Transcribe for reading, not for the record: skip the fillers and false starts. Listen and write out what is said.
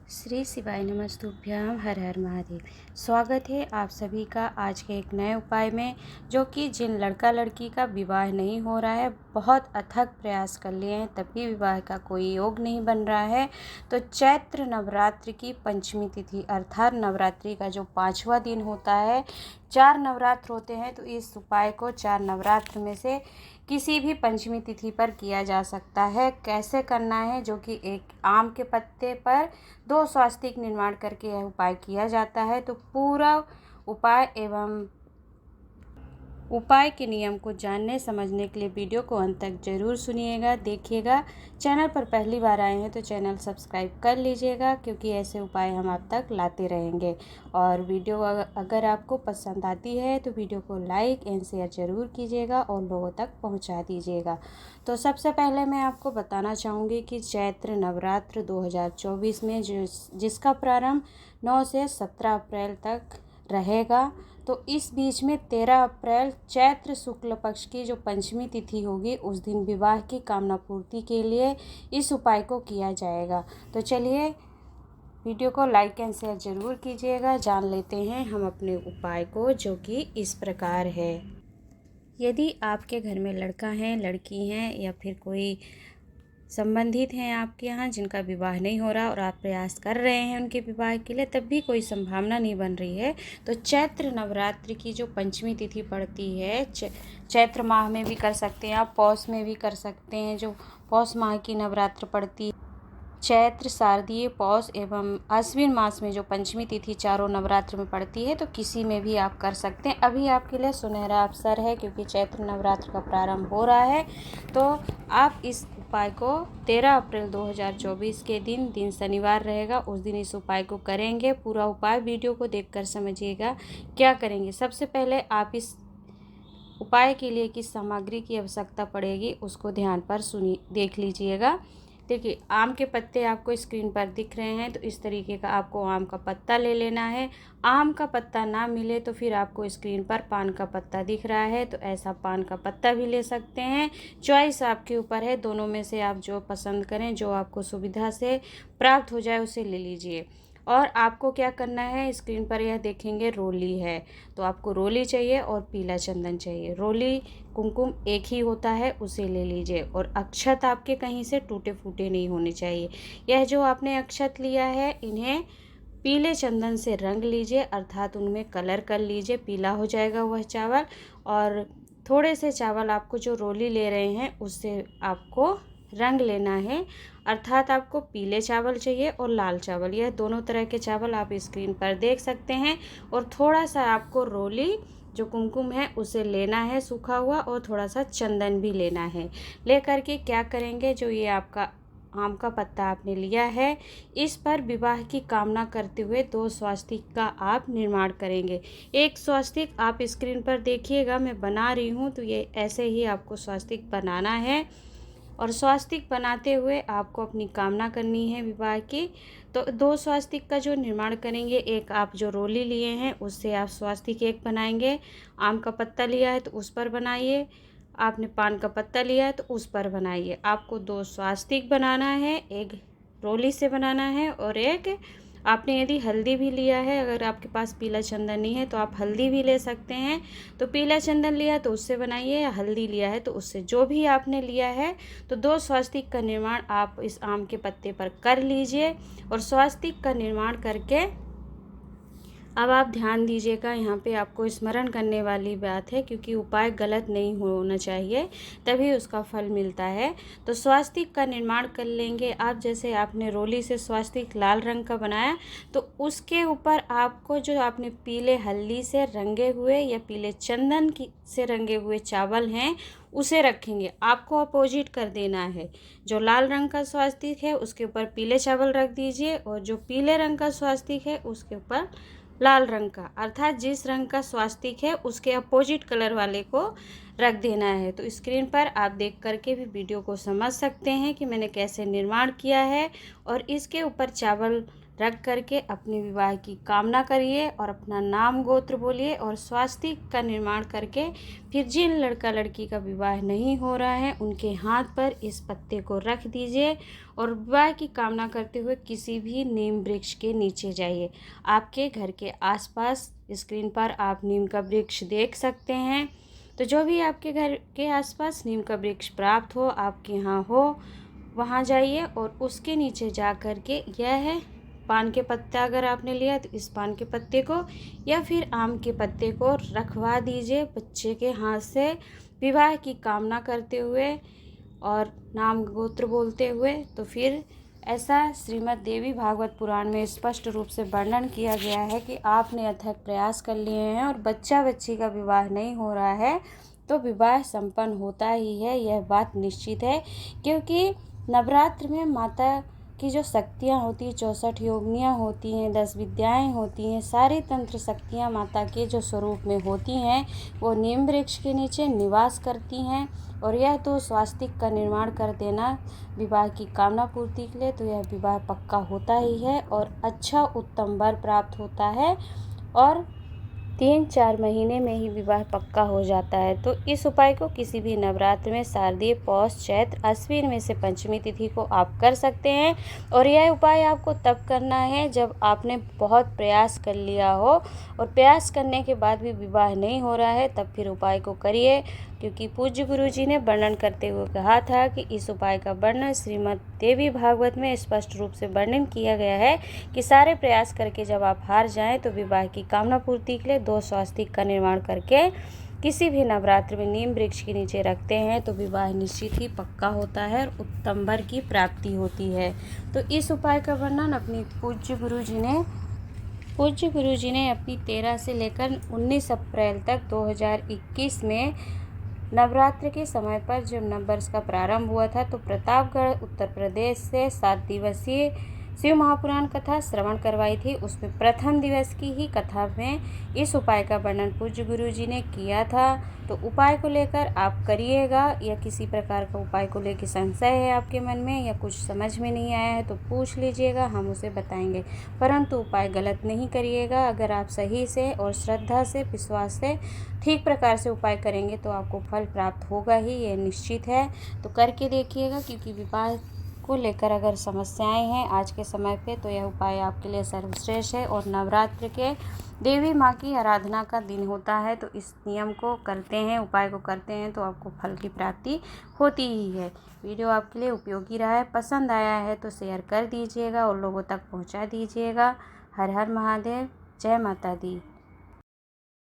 श्री शिवाय नमस्तुभ्यम हर हर महादेव। स्वागत है आप सभी का आज के एक नए उपाय में, जो कि जिन लड़का लड़की का विवाह नहीं हो रहा है, बहुत अथक प्रयास कर लिए हैं तब भी विवाह का कोई योग नहीं बन रहा है, तो चैत्र नवरात्रि की पंचमी तिथि अर्थात नवरात्रि का जो 5वां दिन होता है, 4 नवरात्र होते हैं, तो इस उपाय को 4 नवरात्र में से किसी भी पंचमी तिथि पर किया जा सकता है। कैसे करना है, जो कि एक आम के पत्ते पर 2 स्वास्तिक निर्माण करके यह उपाय किया जाता है। तो पूरा उपाय एवं उपाय के नियम को जानने समझने के लिए वीडियो को अंत तक जरूर सुनिएगा, देखिएगा। चैनल पर पहली बार आए हैं तो चैनल सब्सक्राइब कर लीजिएगा, क्योंकि ऐसे उपाय हम आप तक लाते रहेंगे। और वीडियो अगर आपको पसंद आती है तो वीडियो को लाइक एंड शेयर ज़रूर कीजिएगा और लोगों तक पहुंचा दीजिएगा। तो सबसे पहले मैं आपको बताना चाहूँगी कि चैत्र नवरात्र 2024 में जिसका प्रारंभ 9 से 17 अप्रैल तक रहेगा, तो इस बीच में 13 अप्रैल चैत्र शुक्ल पक्ष की जो पंचमी तिथि होगी, उस दिन विवाह की कामना पूर्ति के लिए इस उपाय को किया जाएगा। तो चलिए वीडियो को लाइक एंड शेयर ज़रूर कीजिएगा। जान लेते हैं हम अपने उपाय को, जो कि इस प्रकार है। यदि आपके घर में लड़का है, लड़की हैं, या फिर कोई संबंधित हैं आपके यहाँ जिनका विवाह नहीं हो रहा और आप प्रयास कर रहे हैं उनके विवाह के लिए, तब भी कोई संभावना नहीं बन रही है, तो चैत्र नवरात्रि की जो पंचमी तिथि पड़ती है, चैत्र माह में भी कर सकते हैं आप, पौष में भी कर सकते हैं। जो पौष माह की नवरात्र पड़ती है, चैत्र, शारदीय, पौष एवं आश्विन मास में जो पंचमी तिथि चारों नवरात्र में पड़ती है, तो किसी में भी आप कर सकते हैं। अभी आपके लिए सुनहरा अवसर है, क्योंकि चैत्र नवरात्र का प्रारंभ हो रहा है। तो आप इस उपाय को 13 अप्रैल 2024 के दिन शनिवार रहेगा, उस दिन इस उपाय को करेंगे। पूरा उपाय वीडियो को देखकर समझिएगा। क्या करेंगे, सबसे पहले आप इस उपाय के लिए किस सामग्री की आवश्यकता पड़ेगी उसको ध्यान पर देख लीजिएगा। देखिए, आम के पत्ते आपको स्क्रीन पर दिख रहे हैं, तो इस तरीके का आपको आम का पत्ता ले लेना है। आम का पत्ता ना मिले तो फिर आपको स्क्रीन पर पान का पत्ता दिख रहा है, तो ऐसा पान का पत्ता भी ले सकते हैं। चॉइस आपके ऊपर है, दोनों में से आप जो पसंद करें, जो आपको सुविधा से प्राप्त हो जाए उसे ले लीजिए। और आपको क्या करना है, स्क्रीन पर यह देखेंगे रोली है, तो आपको रोली चाहिए और पीला चंदन चाहिए। रोली कुमकुम एक ही होता है, उसे ले लीजिए। और अक्षत आपके कहीं से टूटे फूटे नहीं होने चाहिए। यह जो आपने अक्षत लिया है, इन्हें पीले चंदन से रंग लीजिए, अर्थात उनमें कलर कर लीजिए, पीला हो जाएगा वह चावल। और थोड़े से चावल आपको जो रोली ले रहे हैं उससे आपको रंग लेना है, अर्थात आपको पीले चावल चाहिए और लाल चावल, यह दोनों तरह के चावल आप स्क्रीन पर देख सकते हैं। और थोड़ा सा आपको रोली जो कुमकुम है उसे लेना है सूखा हुआ, और थोड़ा सा चंदन भी लेना है। लेकर के क्या करेंगे, जो ये आपका आम का पत्ता आपने लिया है, इस पर विवाह की कामना करते हुए 2 स्वास्तिक का आप निर्माण करेंगे। एक स्वास्तिक आप स्क्रीन पर देखिएगा, मैं बना रही हूँ, तो ये ऐसे ही आपको स्वास्तिक बनाना है। और स्वास्तिक बनाते हुए आपको अपनी कामना करनी है विवाह की। तो 2 स्वास्तिक का जो निर्माण करेंगे, एक आप जो रोली लिए हैं उससे आप स्वास्तिक एक बनाएंगे, आम का पत्ता लिया है तो उस पर बनाइए, आपने पान का पत्ता लिया है तो उस पर बनाइए। आपको 2 स्वास्तिक बनाना है, एक रोली से बनाना है और एक आपने यदि हल्दी भी लिया है, अगर आपके पास पीला चंदन नहीं है तो आप हल्दी भी ले सकते हैं। तो पीला चंदन लिया तो उससे बनाइए, या हल्दी लिया है तो उससे, जो भी आपने लिया है। तो 2 स्वास्तिक का निर्माण आप इस आम के पत्ते पर कर लीजिए। और स्वास्तिक का निर्माण करके अब आप ध्यान दीजिएगा, यहाँ पे आपको स्मरण करने वाली बात है, क्योंकि उपाय गलत नहीं होना चाहिए, तभी उसका फल मिलता है। तो स्वास्तिक का निर्माण कर लेंगे आप। जैसे आपने रोली से स्वास्तिक लाल रंग का बनाया, तो उसके ऊपर आपको जो आपने पीले हल्दी से रंगे हुए या पीले चंदन से रंगे हुए चावल हैं उसे रखेंगे। आपको अपोजिट कर देना है, जो लाल रंग का स्वास्तिक है उसके ऊपर पीले चावल रख दीजिए, और जो पीले रंग का स्वास्तिक है उसके ऊपर लाल रंग का, अर्थात जिस रंग का स्वास्तिक है उसके अपोजिट कलर वाले को रख देना है। तो स्क्रीन पर आप देख करके भी वीडियो को समझ सकते हैं कि मैंने कैसे निर्माण किया है। और इसके ऊपर चावल रख करके अपने विवाह की कामना करिए और अपना नाम गोत्र बोलिए और स्वास्तिक का निर्माण करके फिर जिन लड़का लड़की का विवाह नहीं हो रहा है उनके हाथ पर इस पत्ते को रख दीजिए और विवाह की कामना करते हुए किसी भी नीम वृक्ष के नीचे जाइए। आपके घर के आसपास स्क्रीन पर आप नीम का वृक्ष देख सकते हैं। तो जो भी आपके घर के आसपास नीम का वृक्ष प्राप्त हो, आपके यहाँ हो, वहाँ जाइए और उसके नीचे जा कर के यह है पान के पत्ता अगर आपने लिया तो इस पान के पत्ते को या फिर आम के पत्ते को रखवा दीजिए बच्चे के हाथ से विवाह की कामना करते हुए और नाम गोत्र बोलते हुए। तो फिर ऐसा श्रीमद् देवी भागवत पुराण में स्पष्ट रूप से वर्णन किया गया है कि आपने अथक प्रयास कर लिए हैं और बच्चा बच्ची का विवाह नहीं हो रहा है तो विवाह संपन्न होता ही है, यह बात निश्चित है। क्योंकि नवरात्र में माता की जो शक्तियाँ होती हैं, 64 योगिनियाँ होती हैं, 10 विद्याएँ होती हैं, सारी तंत्र शक्तियाँ माता के जो स्वरूप में होती हैं वो नीम वृक्ष के नीचे निवास करती हैं। और यह तो स्वास्तिक का निर्माण कर देना विवाह की कामना पूर्ति के लिए, तो यह विवाह पक्का होता ही है और अच्छा उत्तम वर प्राप्त होता है और 3-4 महीने में ही विवाह पक्का हो जाता है। तो इस उपाय को किसी भी नवरात्र में शारदीय, पौष, चैत्र, अश्विन में से पंचमी तिथि को आप कर सकते हैं। और यह उपाय आपको तब करना है जब आपने बहुत प्रयास कर लिया हो और प्रयास करने के बाद भी विवाह नहीं हो रहा है, तब फिर उपाय को करिए। क्योंकि पूज्य गुरु जी ने वर्णन करते हुए कहा था कि इस उपाय का वर्णन श्रीमद् देवी भागवत में स्पष्ट रूप से वर्णन किया गया है कि सारे प्रयास करके जब आप हार जाएं तो विवाह की कामना पूर्ति के लिए 2 स्वास्तिक का निर्माण करके किसी भी नवरात्र में नीम वृक्ष के नीचे रखते हैं तो विवाह निश्चित ही पक्का होता है और उत्तम वर की प्राप्ति होती है। तो इस उपाय का वर्णन अपनी पूज्य गुरु जी ने अपनी 13 से लेकर 19 अप्रैल तक 2021 में नवरात्र के समय पर जब नववर्ष का प्रारंभ हुआ था तो प्रतापगढ़ उत्तर प्रदेश से 7 दिवसीय शिव महापुराण कथा श्रवण करवाई थी। उसमें प्रथम दिवस की ही कथा में इस उपाय का वर्णन पूज्य गुरु जी ने किया था। तो उपाय को लेकर आप करिएगा या किसी प्रकार का उपाय को लेकर संशय है आपके मन में या कुछ समझ में नहीं आया है तो पूछ लीजिएगा, हम उसे बताएंगे। परंतु उपाय गलत नहीं करिएगा। अगर आप सही से और श्रद्धा से, विश्वास से ठीक प्रकार से उपाय करेंगे तो आपको फल प्राप्त होगा ही, ये निश्चित है। तो करके देखिएगा। क्योंकि विवाह को लेकर अगर समस्याएं हैं आज के समय पे तो यह उपाय आपके लिए सर्वश्रेष्ठ है। और नवरात्र के देवी माँ की आराधना का दिन होता है तो इस नियम को करते हैं, उपाय को करते हैं तो आपको फल की प्राप्ति होती ही है। वीडियो आपके लिए उपयोगी रहा है, पसंद आया है तो शेयर कर दीजिएगा और लोगों तक पहुँचा दीजिएगा। हर हर महादेव, जय माता दी।